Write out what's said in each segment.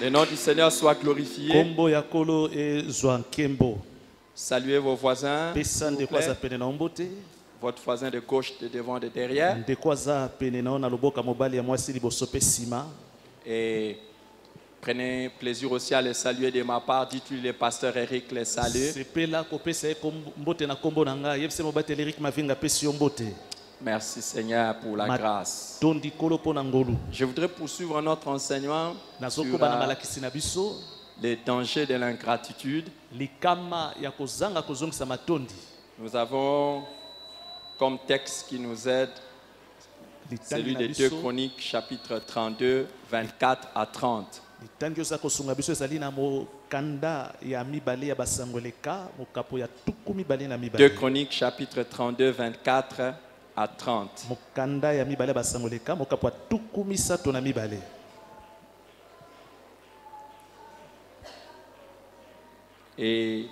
Le nom du Seigneur soit glorifié. Kombo ya kolo ezwa nkembo. Saluez vos voisins. Pesa ndekwaza pene na ombote. Votre voisin de gauche, de devant, de derrière. Ndekwaza pene na ona loboka mobali ya mwasi liboso pe sima. Et prenez plaisir aussi à les saluer de ma part. Dites-lui le pasteur Eric les salue. Sepela kopesa mbote na kombo na nga yebise mobateli Eric Mavinga pesi mbote. Merci Seigneur pour la grâce. Tondi kolo pona ngolu. Je voudrais poursuivre notre enseignement sur les dangers de l'ingratitude. Nous avons comme texte qui nous aide celui de 2 Chroniques chapitre 32, 24 à 30. 2 Chroniques chapitre 32, 24 à 30. Et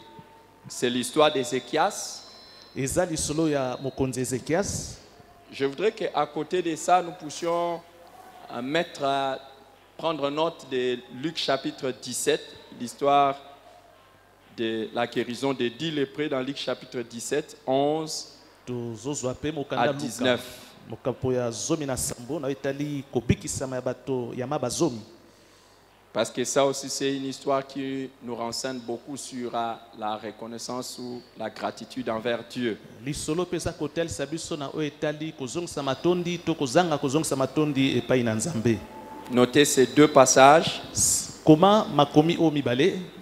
c'est l'histoire d'Ézéchias. Je voudrais qu'à côté de ça, nous puissions prendre note de Luc chapitre 17, l'histoire de la guérison des 10 lépreux dans Luc chapitre 17, 11 à 19. Parce que ça aussi, c'est une histoire qui nous renseigne beaucoup sur la reconnaissance ou la gratitude envers Dieu. Notez ces deux passages.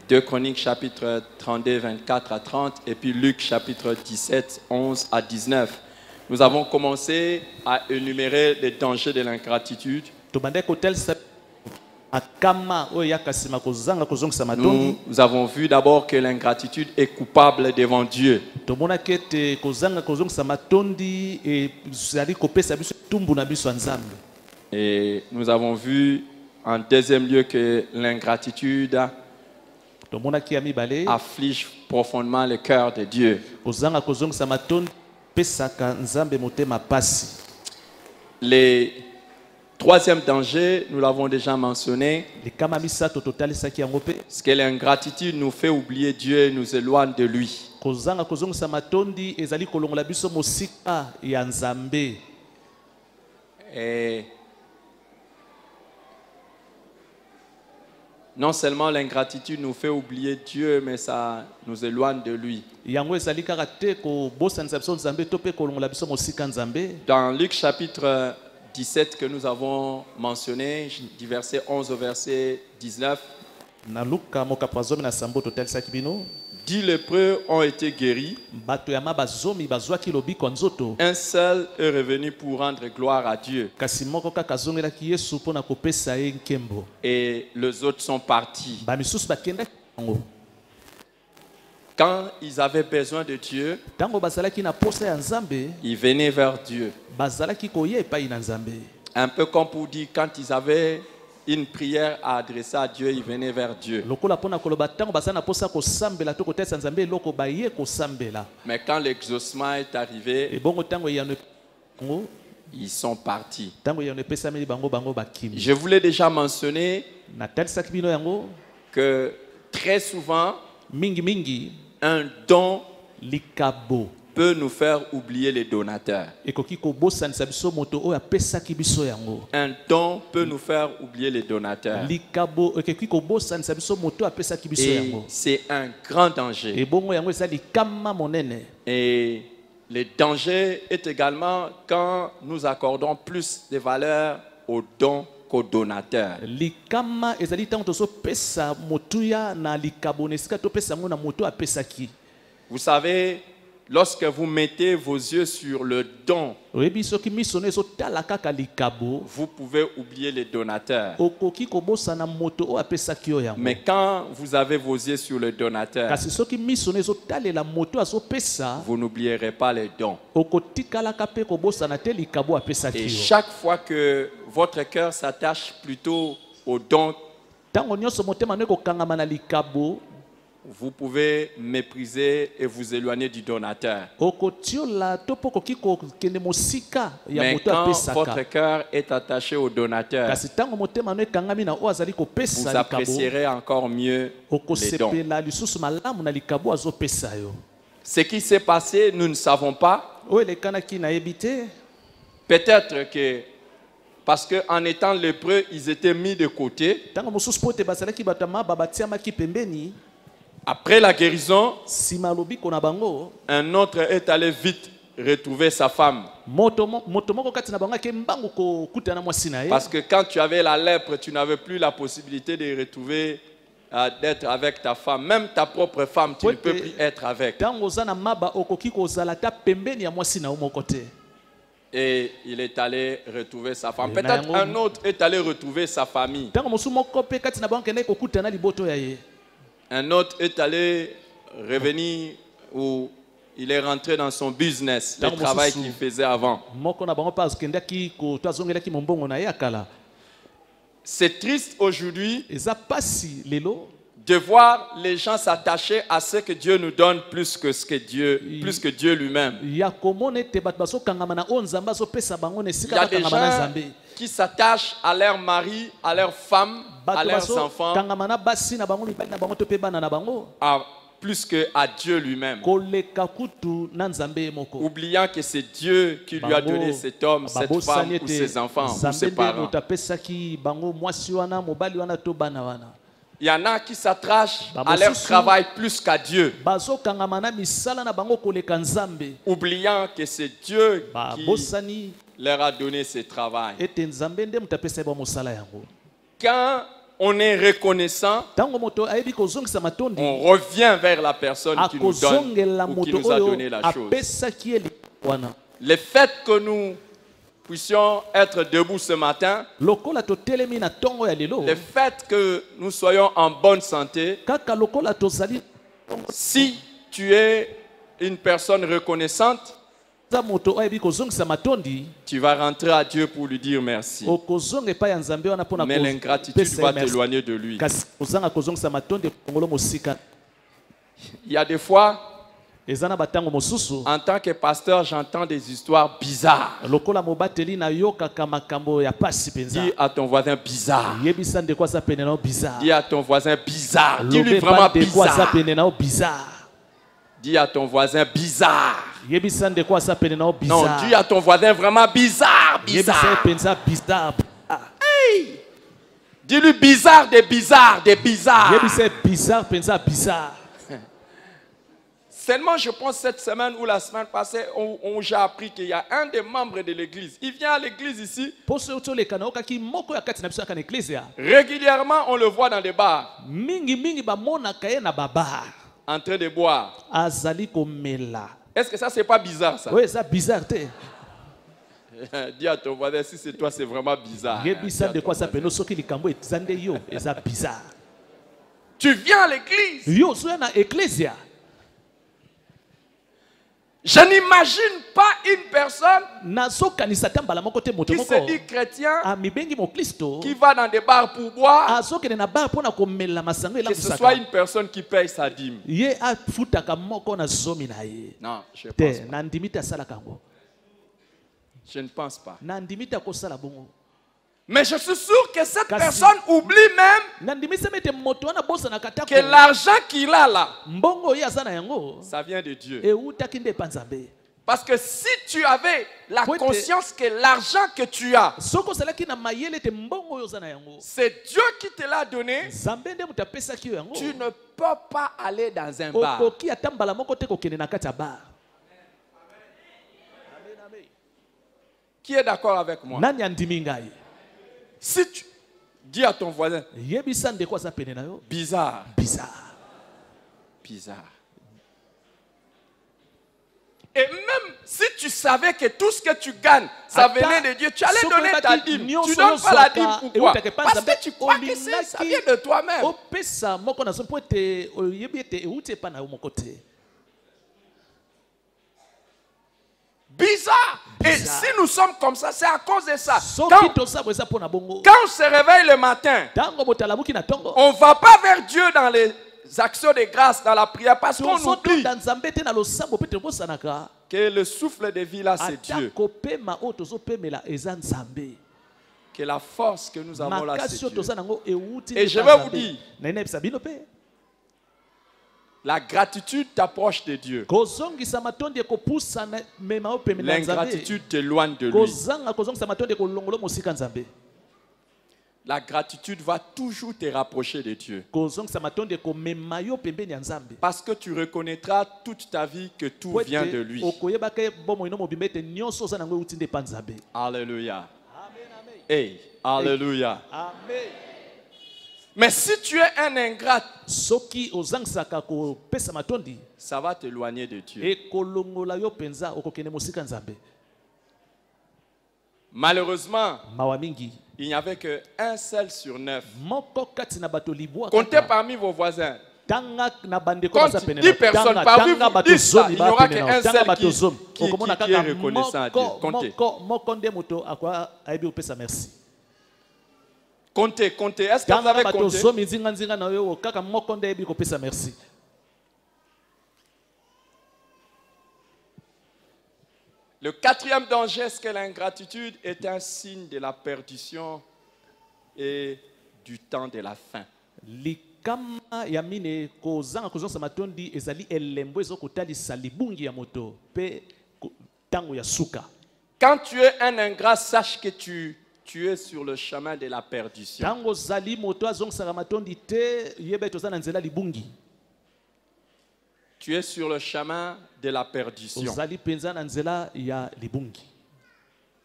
2 Chroniques chapitre 32, 24 à 30 et puis Luc chapitre 17, 11 à 19. Nous avons commencé à énumérer les dangers de l'ingratitude. Nous avons vu d'abord que l'ingratitude est coupable devant Dieu. Et nous avons vu en deuxième lieu que l'ingratitude afflige profondément le cœur de Dieu. Le troisième danger, nous l'avons déjà mentionné, c'est que l'ingratitude nous fait oublier Dieu et nous éloigne de lui. Et non seulement l'ingratitude nous fait oublier Dieu, mais ça nous éloigne de lui. Dans Luc chapitre 17 que nous avons mentionné, du verset 11 au verset 19, 10 lépreux ont été guéris. Un seul est revenu pour rendre gloire à Dieu. Et les autres sont partis. Quand ils avaient besoin de Dieu, ils venaient vers Dieu. Un peu comme pour dire, quand ils avaient une prière à adresser à Dieu, ils venaient vers Dieu. Mais quand l'exaucement est arrivé, ils sont partis. Je voulais déjà mentionner que très souvent, un don peut nous faire oublier les donateurs. Un don peut nous faire oublier les donateurs. Et c'est un grand danger. Et le danger est également quand nous accordons plus de valeur aux dons qu'aux donateurs. Vous savez, lorsque vous mettez vos yeux sur le don, vous pouvez oublier les donateurs. Mais quand vous avez vos yeux sur le donateur, vous n'oublierez pas les dons. Et chaque fois que votre cœur s'attache plutôt aux dons, vous pouvez mépriser et vous éloigner du donateur. Mais quand votre cœur est attaché au donateur, vous apprécierez encore mieux les dons. Ce qui s'est passé, nous ne savons pas. Peut-être que parce qu'en étant lépreux, ils étaient mis de côté. Après la guérison, un autre est allé vite retrouver sa femme. Parce que quand tu avais la lèpre, tu n'avais plus la possibilité de retrouver, d'être avec ta femme. Même ta propre femme, tu ne peux plus être avec. Et il est allé retrouver sa femme. Peut-être un autre est allé retrouver sa famille. Un autre est allé revenir ou il est rentré dans son business, le travail qu'il faisait avant. C'est triste aujourd'hui de voir les gens s'attacher à ce que Dieu nous donne plus que Dieu lui-même. Il y a des gens qui s'attachent à leur mari, à leur femme, à leurs enfants, plus qu'à Dieu lui-même. Oubliant que c'est Dieu qui lui a donné cet homme, cette femme ou ses enfants ou ses parents. Il y en a qui s'attachent à leur travail plus qu'à Dieu, oubliant que c'est Dieu qui leur a donné ce travail. Quand on est reconnaissant, on revient vers la personne qui nous donne ou qui nous a donné la chose. Le fait que nous puissions être debout ce matin, le fait que nous soyons en bonne santé, si tu es une personne reconnaissante, tu vas rentrer à Dieu pour lui dire merci. Mais l'ingratitude va t'éloigner de lui. Il y a des fois, en tant que pasteur, j'entends des histoires bizarres. Dis à ton voisin bizarre. Dis à ton voisin bizarre. Dis-lui vraiment bizarre. Dis à ton voisin bizarre. Non, dis à ton voisin vraiment bizarre. Bizarre. Hey! Dis-lui bizarre des bizarres, des bizarres. Seulement, je pense cette semaine ou la semaine passée, j'ai appris qu'il y a un des membres de l'église. Il vient à l'église ici. Régulièrement, on le voit dans des bars. En train de boire. Est-ce que ça, c'est pas bizarre, ça? Oui, c'est bizarre. Dis à ton voisin, si c'est toi, c'est vraiment bizarre. Tu viens à l'église. Je n'imagine pas une personne qui se dit chrétien, qui va dans des bars pour boire, que ce soit une personne qui paye sa dîme. Non, je ne pense pas. Mais je suis sûr que cette personne oublie même que l'argent qu'il a là, ça vient de Dieu. Parce que si tu avais la conscience que l'argent que tu as, c'est Dieu qui te l'a donné, tu ne peux pas aller dans un bar. Qui est d'accord avec moi? Si tu dis à ton voisin, bizarre. Et même si tu savais que tout ce que tu gagnes, ça venait de Dieu, tu allais donner ta dîme. Tu ne donnes pas la dîme, pourquoi? Parce que tu crois que ça vient de toi-même. Bizarre. Et si nous sommes comme ça, c'est à cause de ça. Quand on se réveille le matin, on ne va pas vers Dieu dans les actions de grâce dans la prière parce qu'on oublie que le souffle de vie là, c'est Dieu. Que la force que nous avons là, c'est Dieu. Et je vais vous dire, la gratitude t'approche de Dieu. L'ingratitude t'éloigne de lui. La gratitude va toujours te rapprocher de Dieu. Parce que tu reconnaîtras toute ta vie que tout vient de lui. Alléluia. Hey, alléluia. Amen. Mais si tu es un ingrat, ça va t'éloigner de Dieu. Malheureusement, il n'y avait qu'un seul sur 9. Comptez parmi vos voisins. Compte 10 personnes parmi vous, 10 là, il n'y aura qu'un seul qui est reconnaissant à Dieu. Comptez. Comptez. Est-ce que vous avez compté? Le quatrième danger, c'est que l'ingratitude est un signe de la perdition et du temps de la fin. Quand tu es un ingrat, sache que tu es sur le chemin de la perdition. Tu es sur le chemin de la perdition.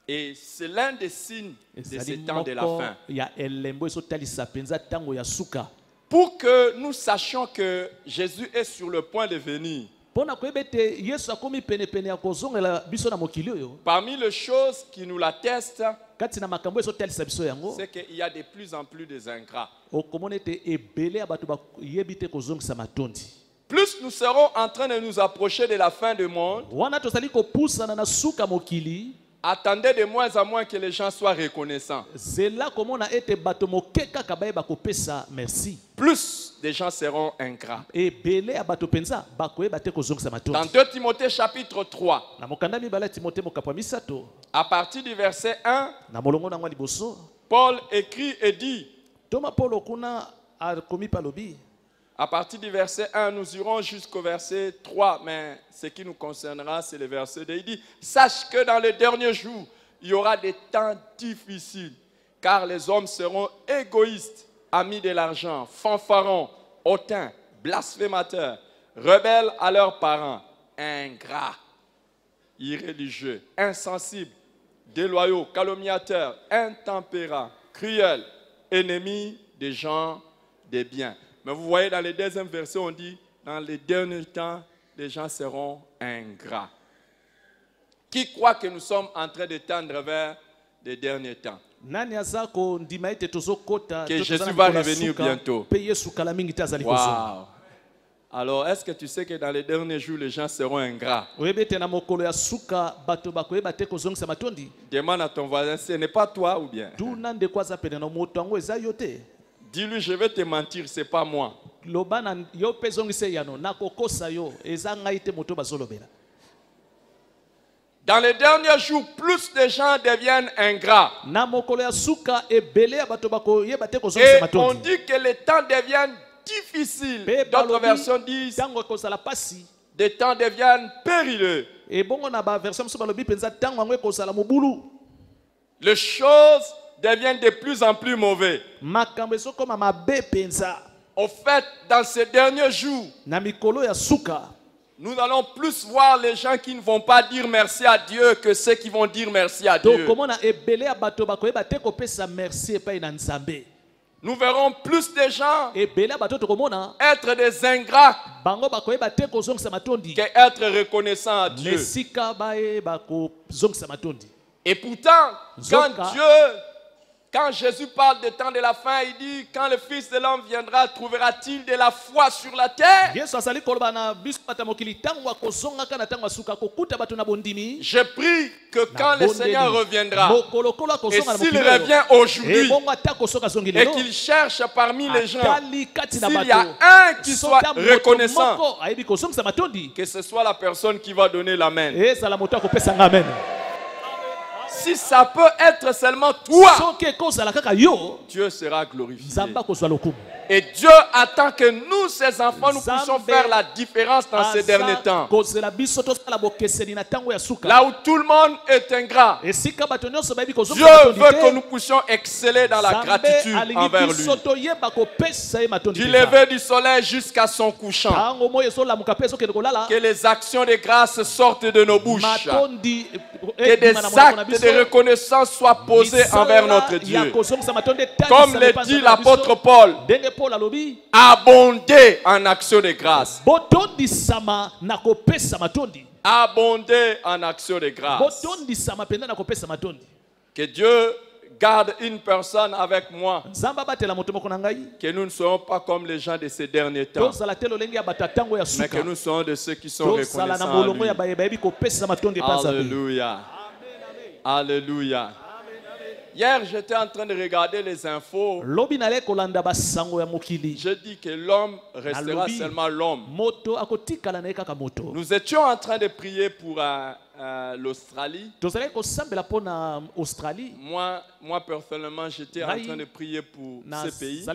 Et c'est l'un des signes de ce temps de la fin. Pour que nous sachions que Jésus est sur le point de venir. Parmi les choses qui nous l'attestent, c'est qu'il y a de plus en plus de ingrats. Plus nous serons en train de nous approcher de la fin du monde, attendez de moins en moins que les gens soient reconnaissants. Plus les gens seront ingrats. Dans 2 Timothée chapitre 3, à partir du verset 1, Paul écrit et dit, à partir du verset 1, nous irons jusqu'au verset 3, mais ce qui nous concernera, c'est le verset 2. Il dit, sache que dans les derniers jours, il y aura des temps difficiles, car les hommes seront égoïstes, amis de l'argent, fanfarons, hautains, blasphémateurs, rebelles à leurs parents, ingrats, irréligieux, insensibles, déloyaux, calomniateurs, intempérants, cruels, ennemis des gens des biens. Mais vous voyez, dans les deuxième verset, on dit, dans les derniers temps, les gens seront ingrats. Qui croit que nous sommes en train de tendre vers les derniers temps? Que Jésus va revenir bientôt. Wow. Alors, est-ce que tu sais que dans les derniers jours, les gens seront ingrats? Demande à ton voisin, ce n'est pas toi ou bien? Dis-lui, je vais te mentir, ce n'est pas moi. Dans les derniers jours, plus de gens deviennent ingrats. Et on dit que les temps deviennent difficiles. D'autres versions disent les temps deviennent périlleux. Les choses deviennent de plus en plus mauvais. Au fait, dans ces derniers jours, nous allons plus voir les gens qui ne vont pas dire merci à Dieu que ceux qui vont dire merci à Dieu. Nous verrons plus de gens être des ingrats qu'être reconnaissants à Dieu. Quand Jésus parle du temps de la fin, il dit, quand le Fils de l'homme viendra, trouvera-t-il de la foi sur la terre? Je prie que quand le Seigneur reviendra, et s'il revient aujourd'hui, et qu'il cherche parmi les gens, s'il y a un qui soit reconnaissant, que ce soit la personne qui va donner l'amen. Si ça peut être seulement toi, Dieu sera glorifié. Et Dieu attend que nous, ses enfants, nous puissions faire la différence dans ces derniers temps. Là où tout le monde est ingrat, Dieu veut que nous puissions exceller dans la gratitude envers lui. Du lever du soleil jusqu'à son couchant, que les actions de grâce sortent de nos bouches, que des actes de reconnaissance soient posés envers notre Dieu. Comme le dit l'apôtre Paul, abonder en action de grâce. Abonder en action de grâce. Que Dieu garde une personne avec moi. Que nous ne soyons pas comme les gens de ces derniers temps, mais que nous soyons de ceux qui sont reconnaissants en lui. Alléluia. Alléluia. Hier, j'étais en train de regarder les infos. Je dis que l'homme restera seulement l'homme. Nous étions en train de prier pour l'Australie. Moi, personnellement, j'étais en train de prier pour ce pays.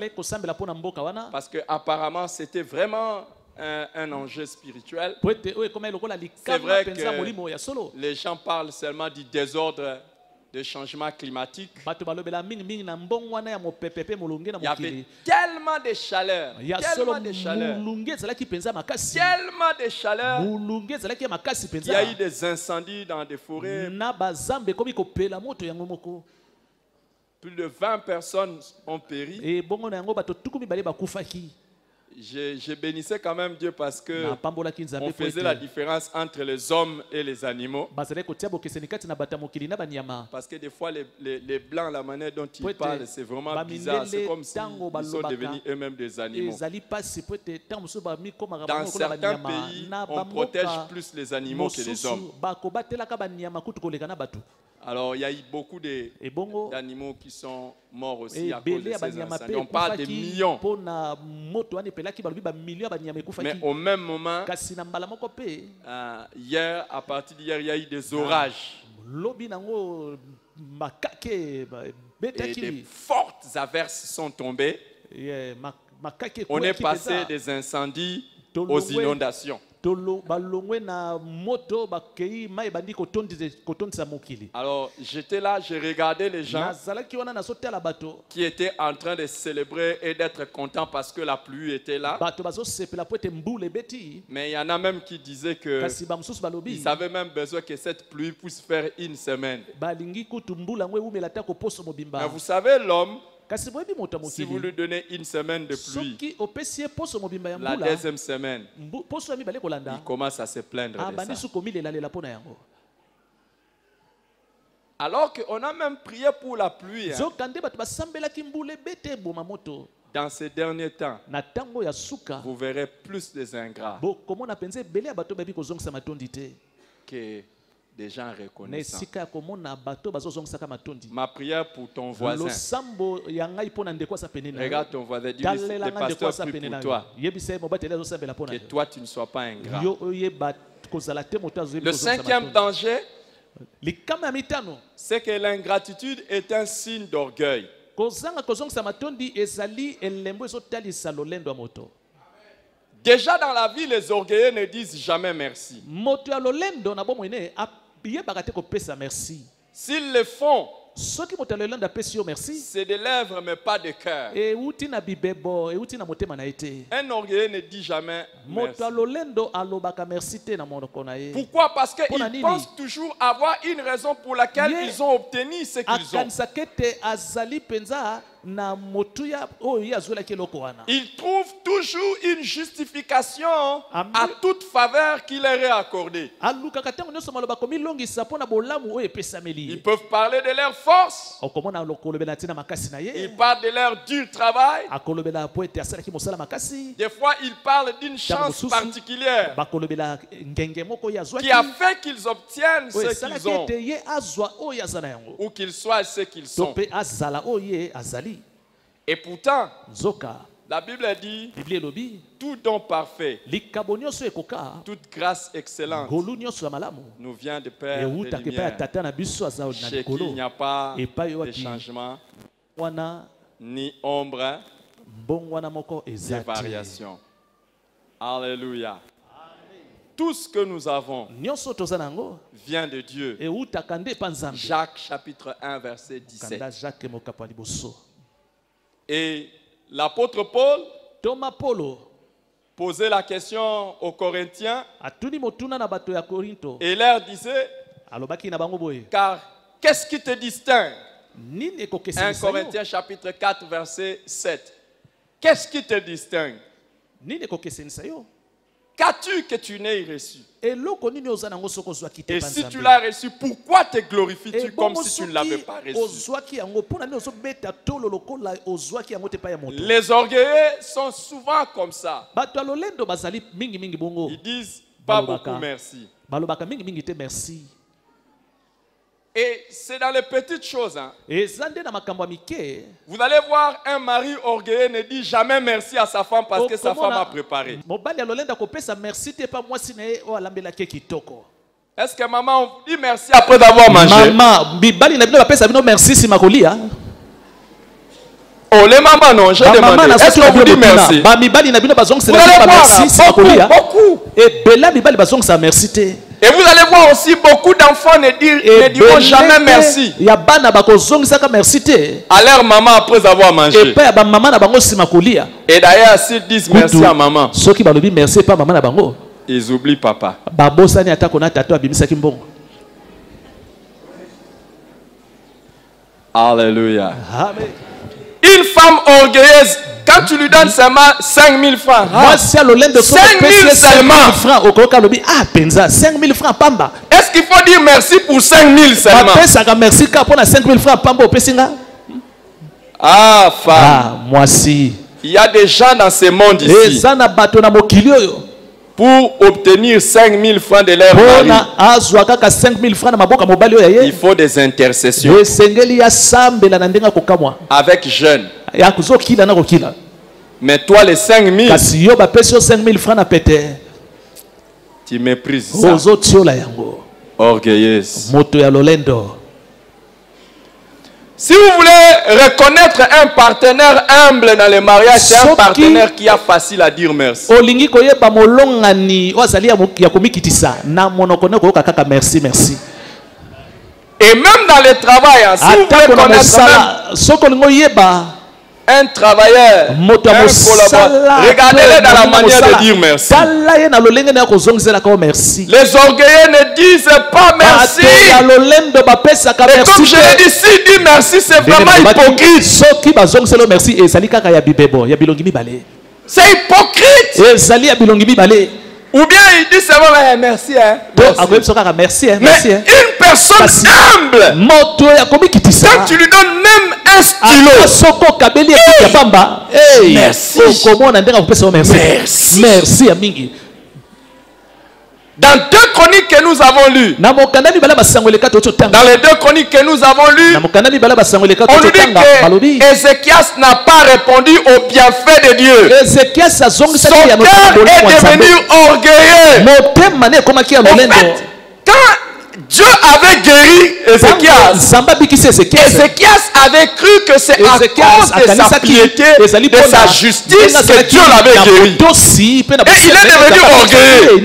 Parce qu'apparemment, c'était vraiment un enjeu spirituel. C'est vrai que les gens parlent seulement du désordre, de changement climatique. Il y avait tellement de chaleur, tellement de chaleur, qu'il y a eu des incendies dans des forêts. Plus de 20 personnes ont péri. Je bénissais quand même Dieu parce que on faisait la différence entre les hommes et les animaux. Parce que des fois, les blancs, la manière dont ils parlent, c'est vraiment bizarre. C'est comme s'ils sont devenus eux-mêmes des animaux. Dans certains pays, on protège plus les animaux que les hommes. Alors, il y a eu beaucoup d'animaux qui sont morts aussi à cause de ces incendies. On parle de millions. Mais au même moment, hier, à partir d'hier, il y a eu des orages. Et des fortes averses sont tombées. On est passé des incendies aux inondations. Alors j'étais là, je regardais les gens qui étaient en train de célébrer et d'être contents parce que la pluie était là. Mais il y en a même qui disaient qu'ils avaient même besoin que cette pluie puisse faire une semaine. Mais vous savez, l'homme, si vous lui donnez une semaine de pluie, la deuxième semaine, il commence à se plaindre de ça. Alors qu'on a même prié pour la pluie. Dans ces derniers temps, vous verrez plus des ingrats que des gens reconnaissants. Ma prière pour ton voisin. Regarde ton voisin, dis le pasteur prie pour toi. Que toi tu ne sois pas ingrat. Le cinquième danger, c'est que l'ingratitude est un signe d'orgueil. Déjà dans la vie, les orgueilleux ne disent jamais merci. S'ils le font, c'est de lèvres mais pas de cœur. Un orgueilleux ne dit jamais merci. Pourquoi? Parce qu'ils pensent toujours avoir une raison pour laquelle ils ont obtenu ce qu'ils ont. Il trouve toujours une justification à toute faveur qui leur est accordée. Ils peuvent parler de leur force. Ils parlent de leur dur travail. Des fois, ils parlent d'une chance particulière qui a fait qu'ils obtiennent ce qu'ils ont ou qu'ils soient ce qu'ils sont. Et pourtant, la Bible dit tout don parfait, toute grâce excellente nous vient de Père de lumière, chez qui il n'y a pas de changement ni ombre de variation. Alléluia. Tout ce que nous avons vient de Dieu. Jacques chapitre 1 verset 17. Et l'apôtre Paul posait la question aux Corinthiens et leur disait, car qu'est-ce qui te distingue? 1 Corinthiens chapitre 4 verset 7. Qu'est-ce qui te distingue? Qu'as-tu que tu n'aies reçu? Et si tu l'as reçu, pourquoi te glorifies-tu comme si tu ne l'avais pas reçu? Les orgueilleux sont souvent comme ça. Ils disent pas beaucoup merci. Et c'est dans les petites choses. Hein. Vous allez voir un mari orgueilleux ne dit jamais merci à sa femme parce que sa femme a préparé. Est-ce que maman on dit merci après avoir mangé? Oh les mamans non, j'ai demandé. Est-ce qu'on vous dit merci? Vous allez voir beaucoup. Et vous allez voir aussi beaucoup d'enfants ne diront jamais merci à leur maman après avoir mangé. Et d'ailleurs, s'ils disent merci à maman, ils oublient papa. Alléluia. Une femme orgueilleuse, quand tu lui donnes seulement 5 000 francs, 5 000 seulement. Est-ce qu'il faut dire merci pour 5 000 seulement? Ah, femme. Il y a des gens dans ce monde ici. Pour obtenir 5 000 francs de leur mari, il faut des intercessions avec jeûne. Mais toi, les 5 000, tu méprises ça. Orgueilleuse. Si vous voulez reconnaître un partenaire humble dans le mariage, c'est un partenaire qui a facile à dire merci. Et même dans le travail, hein, si vous voulez connaître un travailleur, un collaborateur, regardez-les dans la manière de dire merci. Les orgueilleux ne disent pas merci. Et comme je l'ai dit, s'il dit merci, c'est vraiment hypocrite. C'est hypocrite. Ou bien il dit seulement merci. Mais une personne humble, quand tu lui donnes même un stylo, merci. Dans 2 chroniques que nous avons lues, dans les 2 chroniques que nous avons lues, on nous dit que Ézéchias n'a pas répondu au bienfait de Dieu. Son cœur est devenu orgueilleux. En fait, quand Dieu avait guéri Ézéchias, Ézéchias avait cru que c'est à cause de sa piété, de sa justice que Dieu l'avait guéri. Et il est devenu orgueilleux.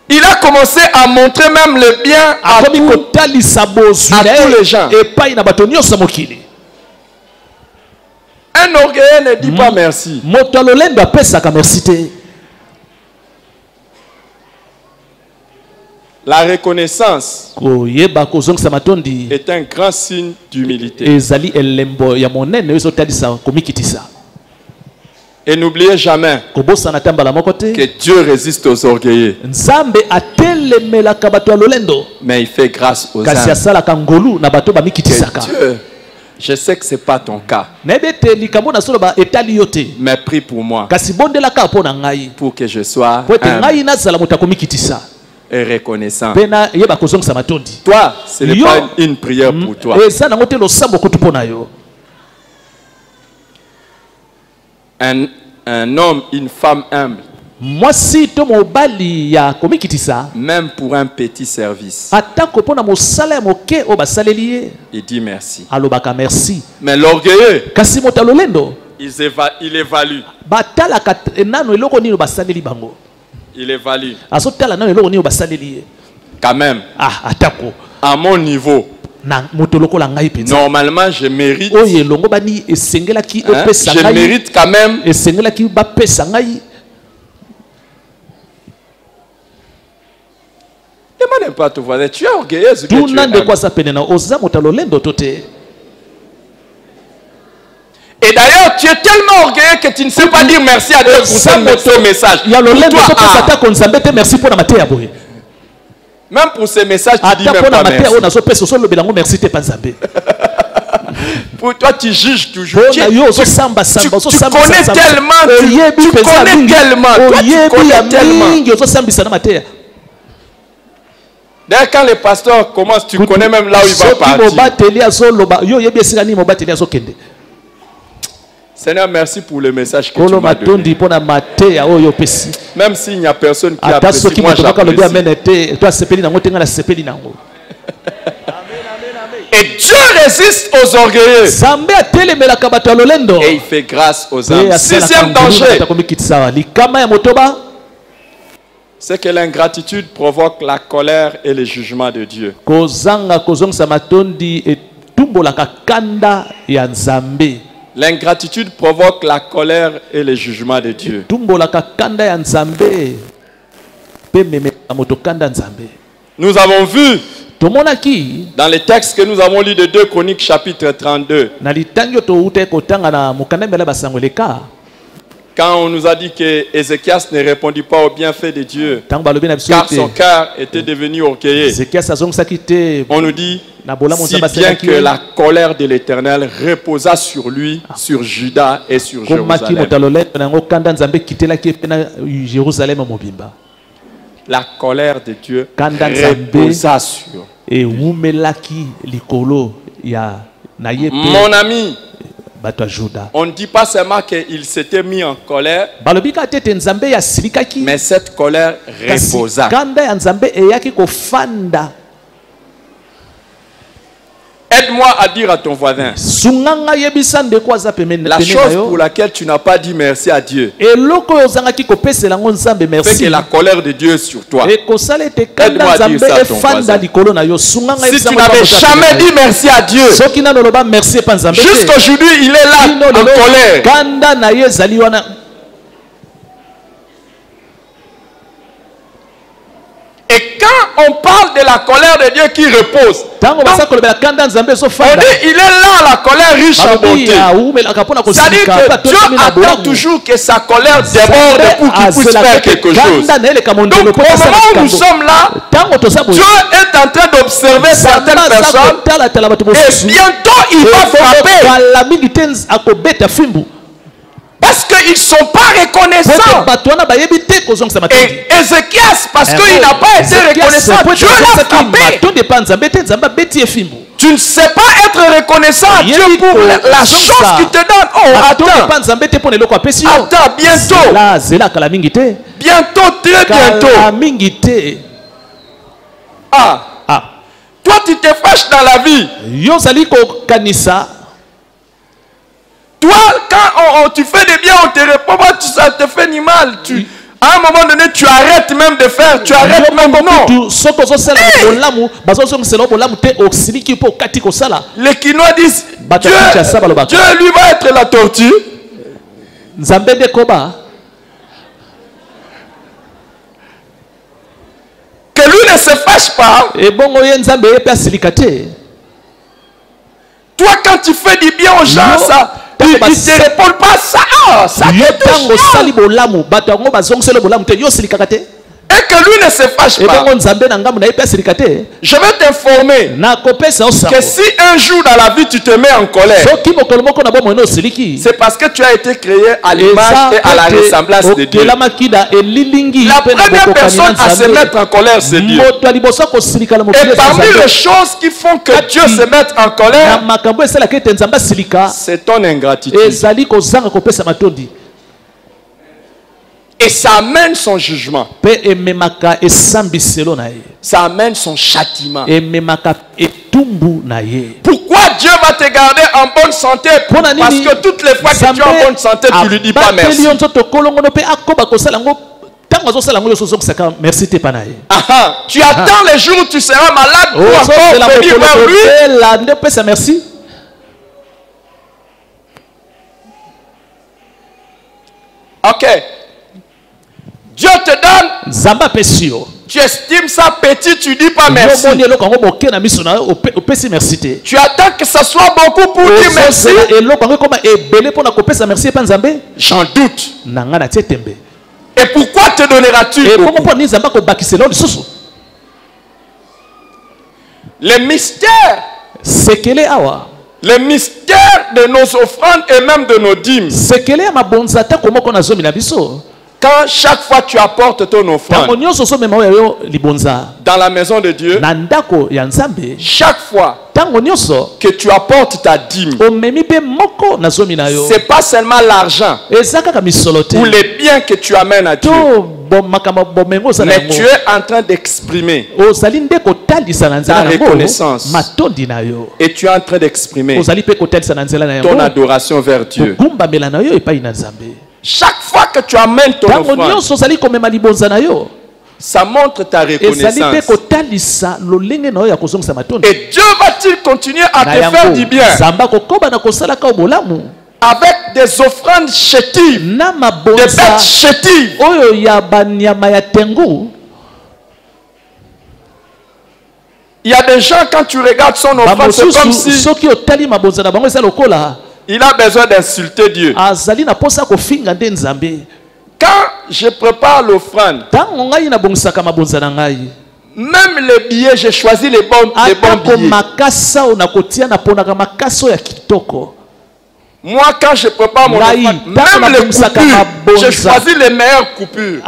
Il a commencé à montrer même le bien à tous les gens. Un orgueilleux ne dit pas merci. La reconnaissance est un grand signe d'humilité. Et n'oubliez jamais que Dieu résiste aux orgueilleux. Mais il fait grâce aux humbles. Dieu, je sais que ce n'est pas ton cas. Mais prie pour moi. Pour que je sois humble et reconnaissant. Toi, ce n'est pas une prière pour toi. Un homme, une femme humble, même pour un petit service, il dit merci. Mais l'orgueilleux, il évalue. Il évalue. Quand même, à mon niveau, normalement je mérite. Je mérite quand même. Demande pas à ton voisin, tu es orgueilleux. Et d'ailleurs, tu es tellement orgueilleux que tu ne sais pas dire merci à Dieu pour ce message. Même pour ces messages, tu dis même pas merci. Pour toi, tu juges toujours. Tu connais tellement. Tu connais tellement. Toi, tu connais tellement. D'ailleurs, quand les pasteurs commencent, tu connais même là où il va partir. Seigneur, merci pour le message que tu m'as donné. Même s'il n'y a personne qui apprécie, moi j'apprécie. Et Dieu résiste aux orgueilleux. Et il fait grâce aux hommes. Sixième danger, c'est que l'ingratitude provoque la colère et le jugement de Dieu. L'ingratitude provoque la colère et le jugement de Dieu. Nous avons vu dans les textes que nous avons lus de 2 Chroniques chapitre 32, quand on nous a dit que Ézéchias ne répondit pas au bienfait de Dieu, car son cœur était devenu orgueilleux, on nous dit si bien que la colère de l'Éternel reposa sur lui, sur Juda et sur Jérusalem. La colère de Dieu reposa sur lui. Mon ami, on ne dit pas seulement qu'il s'était mis en colère, mais cette colère reposa. Aide-moi à dire à ton voisin la chose pour laquelle tu n'as pas dit merci à Dieu. Fait que la colère de Dieu est sur toi. Aide-moi à dire ça à ton voisin. Si tu n'avais jamais dit merci à Dieu, jusqu'aujourd'hui il est là en colère. Et quand on parle de la colère de Dieu qui repose, donc, on dit il est là la colère riche en bonté. C'est-à-dire que Dieu attend toujours que sa colère déborde pour qu'il puisse faire quelque chose. Donc au moment où nous sommes là, Dieu est en train d'observer certaines personnes et bientôt il va frapper. Parce qu'ils ne sont pas reconnaissants. Et Ézéchias, parce qu'il n'a pas été reconnaissant, Dieu l'a frappé. Tu ne sais pas être reconnaissant à Dieu pour la chose qu'il te donne. Oh, attends, bientôt. Bientôt, très bientôt. Toi, tu te fâches dans la vie. Toi, quand tu fais des biens, on te répond pas, ça te fait ni mal. À un moment donné, tu arrêtes même de faire, tu arrêtes même non. Les Kinois disent, Dieu lui va être la tortue. Que lui ne se fâche pas. Toi, quand tu fais du bien aux gens, ça, ils ne te répondent pas ça. Ça te touche. Et que lui ne se fâche pas. Je vais t'informer que si un jour dans la vie tu te mets en colère, c'est parce que tu as été créé à l'image et à la ressemblance de Dieu. La première personne à se mettre en colère, c'est Dieu. Et parmi les choses qui font que Dieu se mette en colère, c'est ton ingratitude. Et ça amène son jugement. Ça amène son châtiment. Pourquoi Dieu va te garder en bonne santé? Parce que toutes les fois que tu es en bonne santé, tu ne lui dis pas merci. Tu attends les jours où tu seras malade pour encore venir vers lui. Ok. Dieu te donne. Tu estimes ça petit, tu dis pas merci. Tu attends que ça soit beaucoup pour dire merci. J'en doute. Et pourquoi te donneras-tu beaucoup? Les mystères. Les mystères de nos offrandes et même de nos dîmes. Quand chaque fois tu apportes ton offrande dans la maison de Dieu, chaque fois que tu apportes ta dîme, c'est pas seulement l'argent ou les biens que tu amènes à Dieu, mais tu es en train d'exprimer ta reconnaissance et tu es en train d'exprimer ton adoration vers Dieu. Chaque fois que tu amènes ton offrande, ça montre ta reconnaissance. Et Dieu va-t-il continuer à te faire du bien avec des offrandes chétives, des bêtes chétives? Il y a des gens, quand tu regardes son offrande, c'est comme si il a besoin d'insulter Dieu. Quand je prépare l'offrande, même les billets, j'ai choisi les bons billets. Moi, quand je prépare mon offrande, même les coupures, j'ai choisi les meilleures coupures.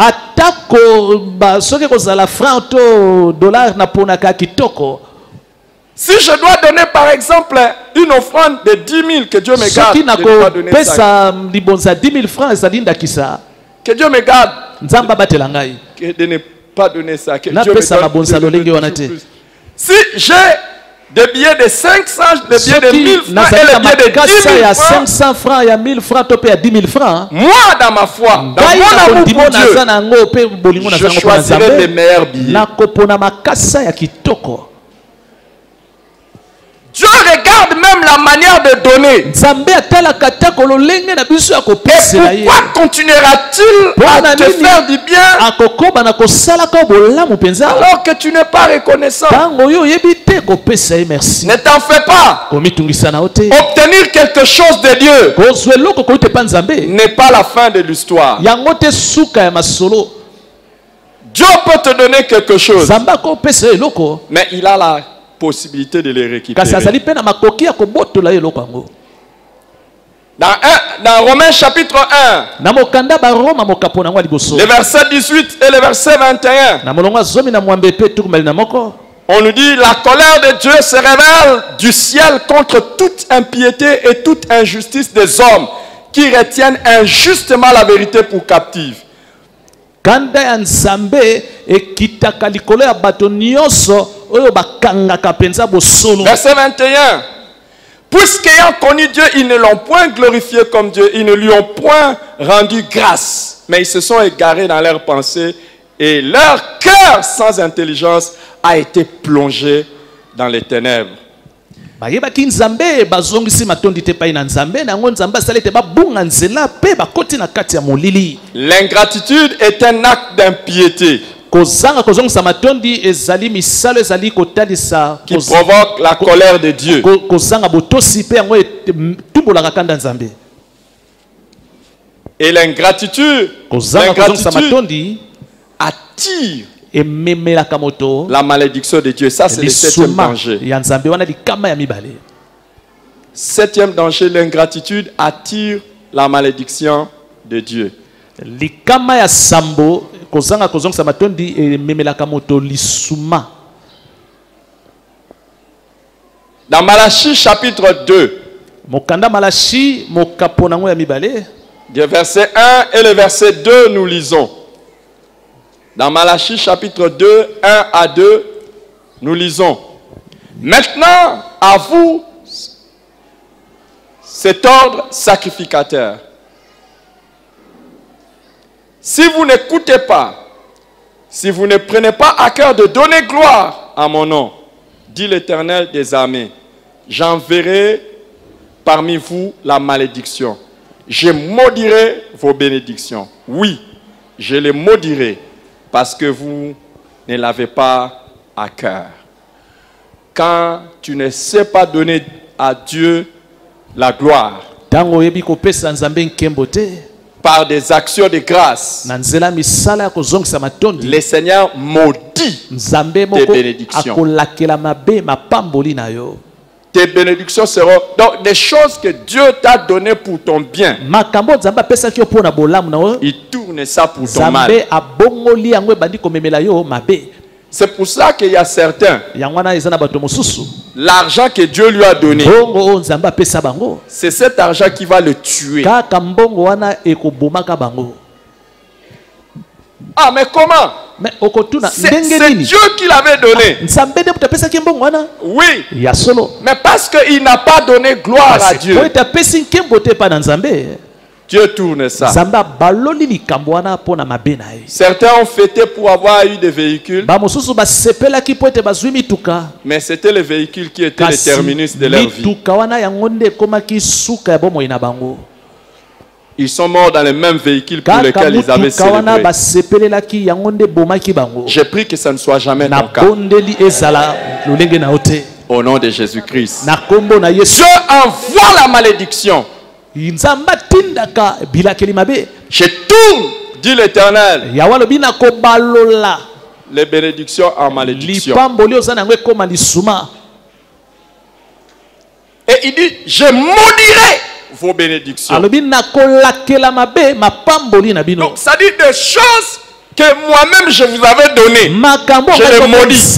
Si je dois donner par exemple une offrande de 10 000, que Dieu me garde, que Dieu me garde de ne pas donner ça, que Dieu me donne plus. Si j'ai des billets de 500, des billets de 1000 francs et des billets de 10 000 francs, moi dans ma foi, dans mon amour pour Dieu, je choisirai les meilleurs billets. Dieu regarde même la manière de donner. Et pourquoi continuera-t-il à te faire du bien alors que tu n'es pas reconnaissant? Ne t'en fais pas. Obtenir quelque chose de Dieu n'est pas la fin de l'histoire. Dieu peut te donner quelque chose, mais il a la possibilité de les récupérer. Dans Romains chapitre 1, le verset 18 et le verset 21, on nous dit: la colère de Dieu se révèle du ciel contre toute impiété et toute injustice des hommes qui retiennent injustement la vérité pour captive. Verset 21. Puisqu'ayant connu Dieu, ils ne l'ont point glorifié comme Dieu, ils ne lui ont point rendu grâce, mais ils se sont égarés dans leurs pensées et leur cœur sans intelligence a été plongé dans les ténèbres. L'ingratitude est un acte d'impiété. qui provoque la colère de Dieu. Et l'ingratitude attire la malédiction de Dieu. Ça, c'est le 7e danger. 7e danger, l'ingratitude attire la malédiction de Dieu. Dans Malachie chapitre 2, du verset 1 et le verset 2, nous lisons. Dans Malachie chapitre 2, 1 à 2, nous lisons. Maintenant, à vous, cet ordre sacrificateur. Si vous n'écoutez pas, si vous ne prenez pas à cœur de donner gloire à mon nom, dit l'Éternel des armées, j'enverrai parmi vous la malédiction. Je maudirai vos bénédictions. Oui, je les maudirai parce que vous ne l'avez pas à cœur. Quand tu ne sais pas donner à Dieu la gloire par des actions de grâce, le Seigneur maudit tes bénédictions. Tes bénédictions seront donc des choses que Dieu t'a données pour ton bien. Il tourne ça pour ton mal. C'est pour ça qu'il y a certains, l'argent que Dieu lui a donné, c'est cet argent qui va le tuer. Ah, mais comment? C'est Dieu qui l'avait donné. Oui. Mais parce qu'il n'a pas donné gloire à Dieu, Dieu tourne ça. Certains ont fêté pour avoir eu des véhicules, mais c'était le véhicule qui était le terminus de leur vie. Ils sont morts dans le même véhicule pour lequel ils avaient célébré. J'ai pris que ça ne soit jamais ton cas. Au nom de Jésus-Christ. Dieu envoie la malédiction. Je tourne, dit l'Éternel, les bénédictions en malédiction. Et il dit, je maudirai vos bénédictions. Donc, ça dit des choses que moi-même je vous avais données. Je les maudis.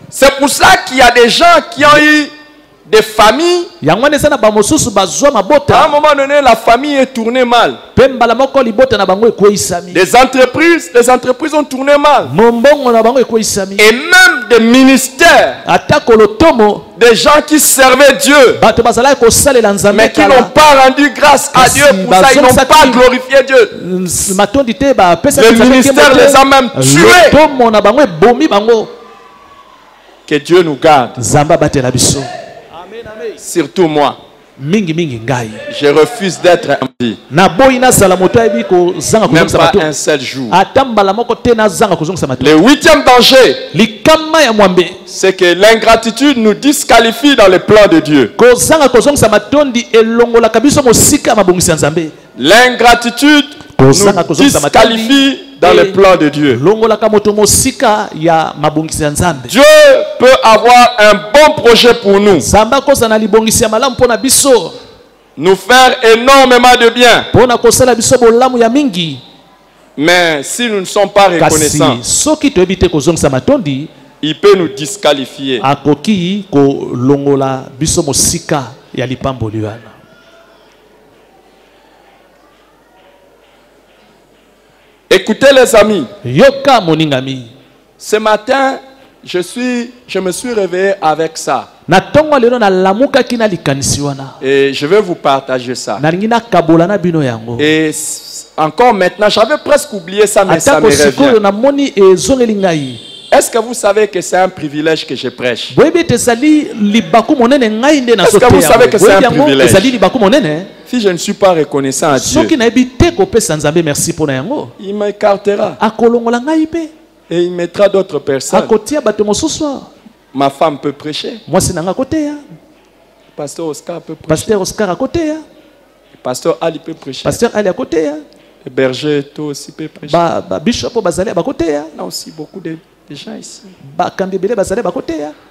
C'est pour ça qu'il y a des gens qui ont eu des familles. À un moment donné, la famille est tournée mal. Les entreprises ont tourné mal. Et même des ministères, des gens qui servaient Dieu, mais qui n'ont pas rendu grâce à Dieu pour ça, ils n'ont pas glorifié Dieu. Le ministère les a même tués. Que Dieu nous garde. Surtout moi. Je refuse d'être un vie. Même pas un seul jour. Le 8e danger, c'est que l'ingratitude nous disqualifie dans le plan de Dieu. L'ingratitude nous disqualifie dans le plan de Dieu. Dieu peut avoir un bon projet pour nous, nous faire énormément de bien. Mais si nous ne sommes pas reconnaissants, il peut nous disqualifier. Écoutez les amis. Ce matin, je me suis réveillé avec ça. Et je vais vous partager ça. Et encore maintenant, j'avais presque oublié ça, mais ça me revient. Est-ce que vous savez que c'est un privilège que je prêche? Est-ce que vous savez que c'est un privilège? Si je ne suis pas reconnaissant à Dieu, il m'écartera. Et il mettra d'autres personnes. Ma femme peut prêcher. Pasteur Oscar peut prêcher. Pasteur Ali peut prêcher. Le berger toi aussi peut prêcher. On a aussi beaucoup de gens ici.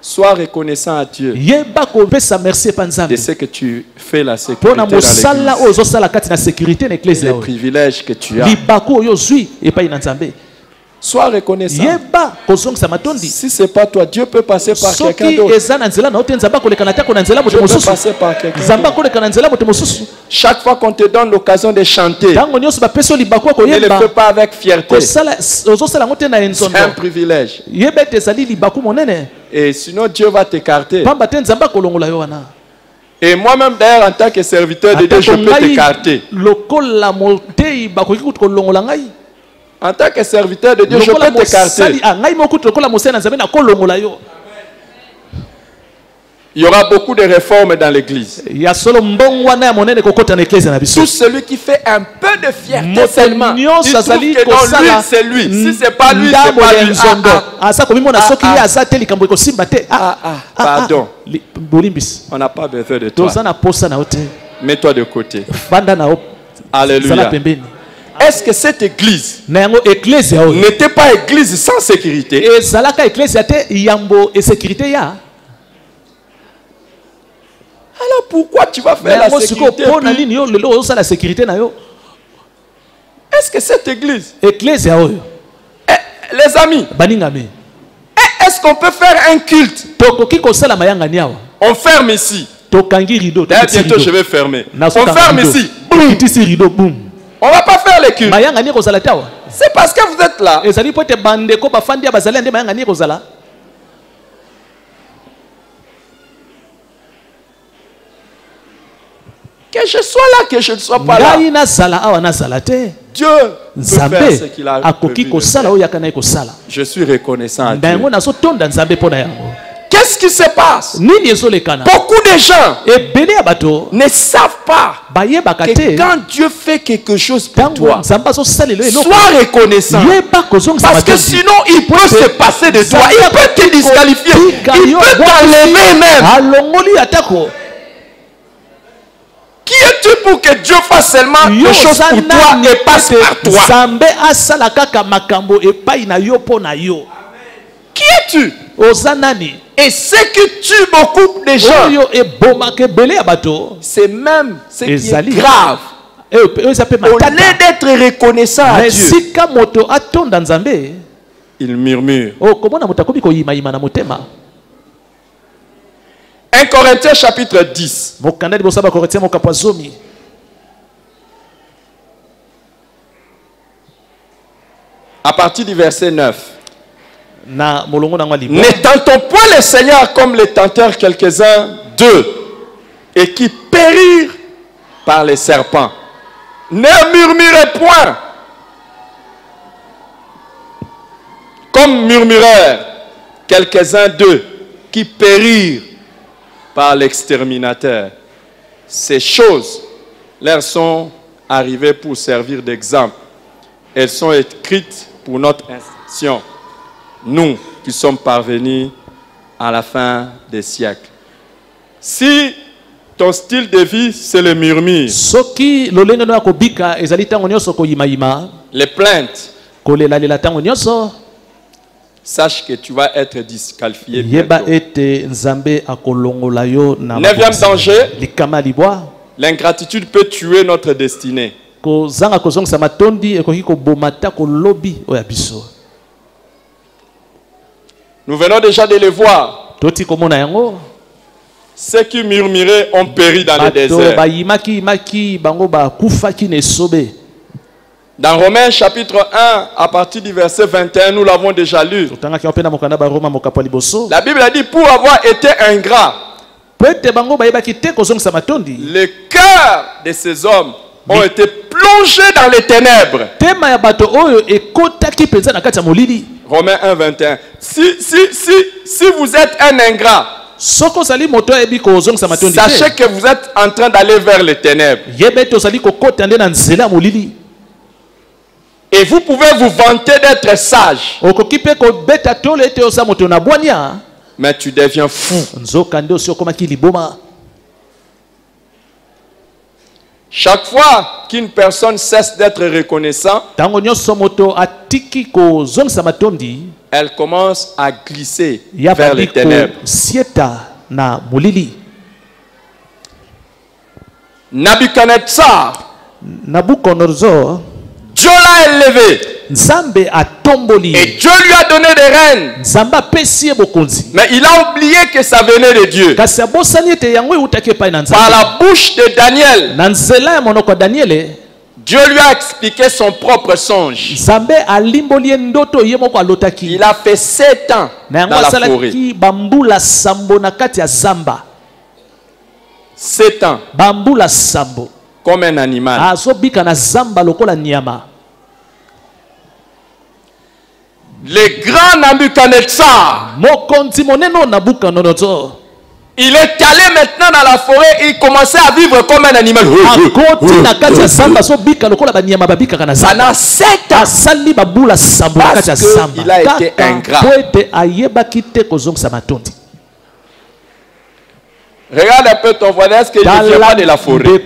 Sois reconnaissant à Dieu de ce que tu fais la sécurité dans l'église. Les privilèges que tu as. Sois reconnaissant. Si ce n'est pas toi, Dieu peut passer par quelqu'un d'autre. Dieu peut passer par quelqu'un d'autre. Chaque fois qu'on te donne l'occasion de chanter, ne le fais pas avec fierté. C'est un privilège. Et sinon Dieu va t'écarter. Et moi-même d'ailleurs en tant que serviteur de Dieu, je peux t'écarter. En tant que serviteur de Dieu, je peux t'écarter. Il y aura beaucoup de réformes dans l'église. Tout celui qui fait un peu de fierté seulement, il trouve que non, lui c'est lui. Si c'est pas lui, c'est pas lui. Pardon. On n'a pas besoin de toi. Mets-toi de côté. Alléluia. Est-ce que cette église n'était pas église sans sécurité? Alors pourquoi tu vas faire la sécurité? Est-ce que cette église, les amis, est-ce qu'on peut faire un culte? On ferme ici. Bientôt je vais fermer. On ferme ici. On ne va pas faire les cultes. C'est parce que vous êtes là. Que je sois là, que je ne sois pas là. Dieu peut faire ce qu'il a prévu de faire. Je suis reconnaissant à Dieu. Qu'est-ce qui se passe? Beaucoup de gens ne savent pas que quand Dieu fait quelque chose pour toi, sois reconnaissant. Parce que sinon, il peut se passer de toi. Il peut te disqualifier. Il peut t'enlever même. Qui es-tu pour que Dieu fasse seulement des choses pour toi et passe par toi? Qui es-tu? Et ce qui tue beaucoup de gens, c'est même ce qui est grave. Au lieu d'être reconnaissant à Dieu, il murmure. 1 Corinthiens chapitre 10. À partir du verset 9. Ne tentons point le Seigneur comme les tenteurs quelques-uns d'eux et qui périrent par les serpents. Ne murmurez point comme murmurèrent quelques-uns d'eux qui périrent par l'exterminateur. Ces choses leur sont arrivées pour servir d'exemple. Elles sont écrites pour notre instruction. Nous qui sommes parvenus à la fin des siècles. Si ton style de vie, c'est le murmure, les plaintes, sache que tu vas être disqualifié. 9e danger, l'ingratitude peut tuer notre destinée. Nous venons déjà de le voir. Ceux qui murmuraient ont péri dans le désert. Dans Romains chapitre 1, à partir du verset 21, nous l'avons déjà lu. La Bible a dit, pour avoir été ingrat, le cœur de ces hommes ont été plongés dans les ténèbres. Romains 1, 21. Si vous êtes un ingrat, Sachez que vous êtes en train d'aller vers les ténèbres. Et vous pouvez vous vanter d'être sage. Mais tu deviens fou. Chaque fois qu'une personne cesse d'être reconnaissante, elle commence à glisser vers les ténèbres. Nabuchodonosor, Dieu l'a élevé. Et Dieu lui a donné des rênes. Mais il a oublié que ça venait de Dieu. Par la bouche de Daniel, Dieu lui a expliqué son propre songe. Il a fait 7 ans dans la forêt. 7 ans. Comme un animal. Le grand Nabuchodonosor, il est allé maintenant dans la forêt et il commençait à vivre comme un animal. Pendant 7 ans. Parce qu'il a été ingrat. Regarde un peu ton voisin, est-ce qu'il ne vient pas de la forêt?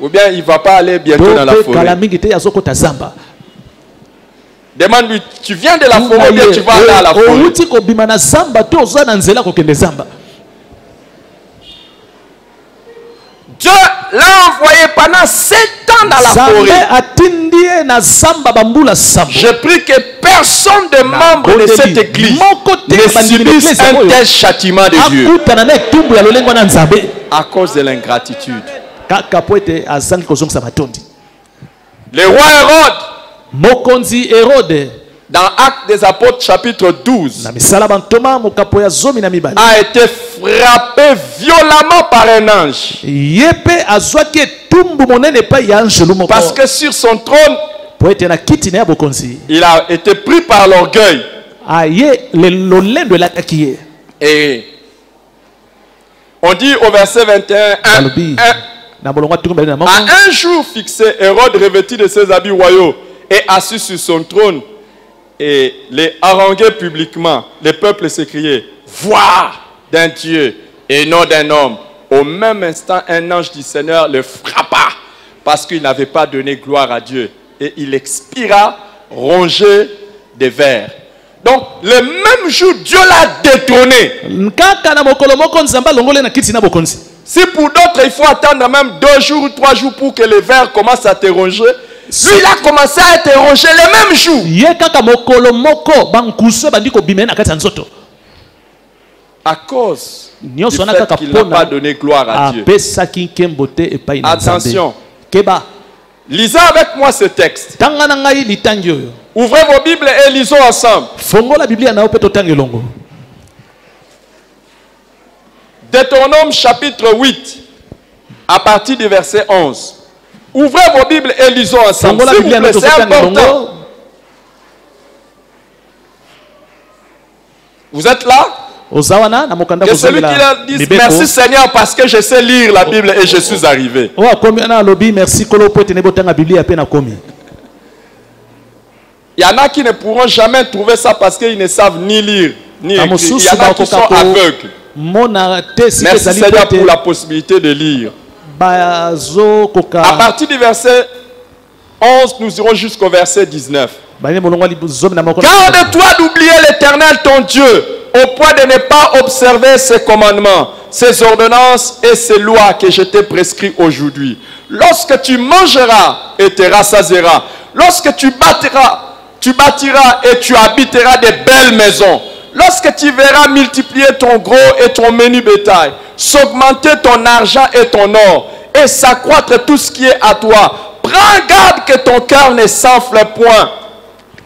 Ou bien il ne va pas aller bientôt dans la forêt? Demande-lui, tu viens de la forêt ou bien tu vas aller à la forêt? Dieu l'a envoyé pendant 7 ans dans la forêt. Je prie que personne des membres de cette église ne subisse un tel châtiment de Dieu à cause de l'ingratitude. Le roi Hérode, dans Actes des Apôtres chapitre 12, a été frappé violemment par un ange. Parce que sur son trône, il a été pris par l'orgueil. Et on dit au verset 21, à un jour fixé, Hérode, revêtu de ses habits royaux et assis sur son trône, et les haranguait publiquement, le peuple s'écriait: Vois d'un Dieu et non d'un homme. Au même instant, un ange du Seigneur le frappa parce qu'il n'avait pas donné gloire à Dieu. Et il expira rongé de vers. Donc, le même jour, Dieu l'a détrôné. Si pour d'autres, il faut attendre même 2 jours ou 3 jours pour que les vers commencent à te ronger, lui, il a commencé à être rongé le même jour. À cause du fait qu'il n'a pas donné gloire à Dieu. Attention. Lisez avec moi ce texte. Ouvrez vos Bibles et lisons ensemble. Deutéronome chapitre 8, à partir du verset 11. Ouvrez vos Bibles et lisons ensemble. S'il vous plaît, c'est important. Vous êtes là? Que celui qui leur dise merci Seigneur parce que je sais lire la Bible et je suis arrivé. Il y en a qui ne pourront jamais trouver ça parce qu'ils ne savent ni lire ni écrire. Il y en a qui sont aveugles. Merci Seigneur pour la possibilité de lire. À partir du verset 11, nous irons jusqu'au verset 19. Garde-toi d'oublier l'Éternel ton Dieu, au point de ne pas observer ses commandements, ses ordonnances et ses lois que je t'ai prescrits aujourd'hui. Lorsque tu mangeras et te rassasieras, lorsque tu bâtiras et tu habiteras des belles maisons, lorsque tu verras multiplier ton gros et ton menu bétail, s'augmenter ton argent et ton or, et s'accroître tout ce qui est à toi, prends garde que ton cœur ne s'enfle point,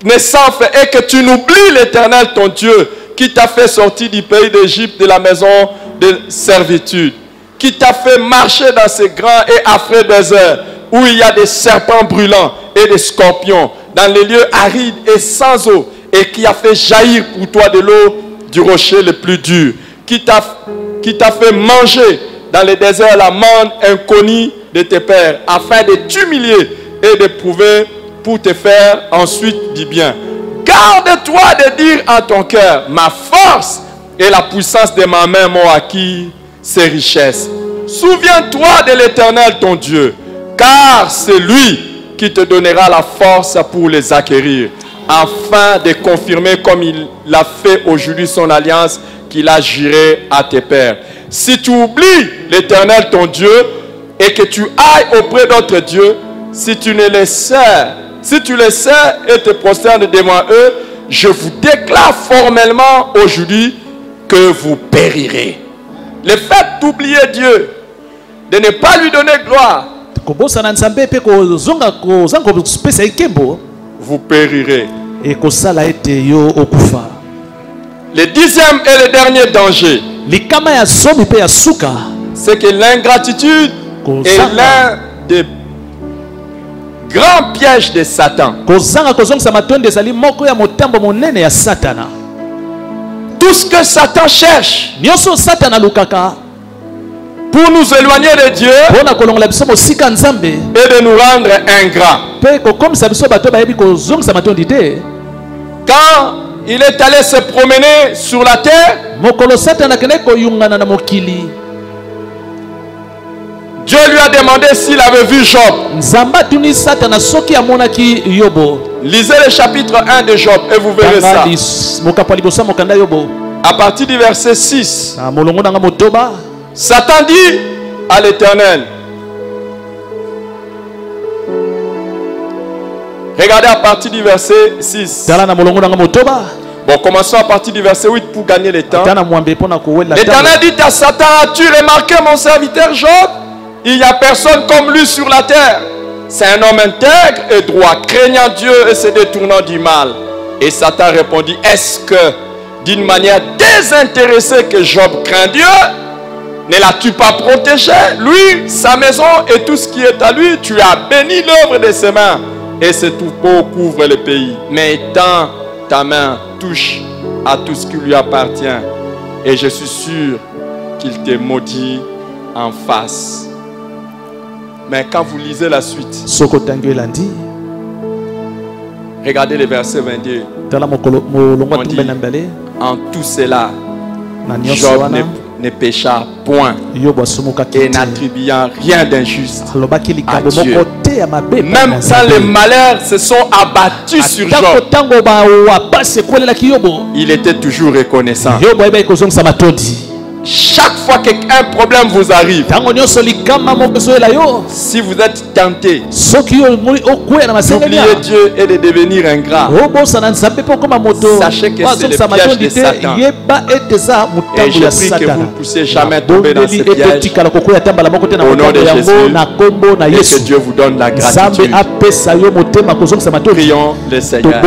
ne s'enfle, et que tu n'oublies l'Éternel ton Dieu, qui t'a fait sortir du pays d'Égypte, de la maison de servitude, qui t'a fait marcher dans ces grands et affreux déserts, où il y a des serpents brûlants et des scorpions, dans les lieux arides et sans eau, et qui a fait jaillir pour toi de l'eau du rocher le plus dur, qui t'a fait manger dans le désert la manne inconnue de tes pères, afin de t'humilier et de prouver pour te faire ensuite du bien. Garde-toi de dire en ton cœur, ma force et la puissance de ma main m'ont acquis ces richesses. Souviens-toi de l'Éternel ton Dieu, car c'est lui qui te donnera la force pour les acquérir, afin de confirmer comme il l'a fait aujourd'hui son alliance qu'il a juré à tes pères. Si tu oublies l'Éternel ton Dieu et que tu ailles auprès d'autres dieux, si tu les sers et te prosternes devant eux, je vous déclare formellement aujourd'hui que vous périrez. Le fait d'oublier Dieu, de ne pas lui donner gloire, vous périrez. Le 10e et le dernier danger, c'est que l'ingratitude est l'un des grands pièges de Satan. Tout ce que Satan cherche pour nous éloigner de Dieu et de nous rendre ingrats. Quand il est allé se promener sur la terre, Dieu lui a demandé s'il avait vu Job. Lisez le chapitre 1 de Job et vous verrez ça. À partir du verset 6, Satan dit à l'Éternel, regardez à partir du verset 6. Bon, commençons à partir du verset 8 pour gagner le temps. L'Éternel dit à Satan, as-tu remarqué mon serviteur Job? Il n'y a personne comme lui sur la terre. C'est un homme intègre et droit, craignant Dieu et se détournant du mal. Et Satan répondit, est-ce que d'une manière désintéressée que Job craint Dieu, ne l'as-tu pas protégé? Lui, sa maison et tout ce qui est à lui, tu as béni l'œuvre de ses mains. Et ce troupeau couvre le pays. Mais étends ta main, touche à tout ce qui lui appartient. Et je suis sûr qu'il te maudit en face. Mais quand vous lisez la suite, regardez le verset 22. On dit, en tout cela, Job ne pécha point et n'attribuant rien d'injuste à Dieu. Même quand les malheurs se sont abattus sur Job, il était toujours reconnaissant. Chaque fois qu'un problème vous arrive, si vous êtes tenté d'oublier Dieu et de devenir ingrat, sachez que c'est le piège de Satan. Et je prie que vous ne puissiez jamais tomber dans ce piège. Au nom de Jésus, et que Dieu vous donne la gratitude. Prions le Seigneur.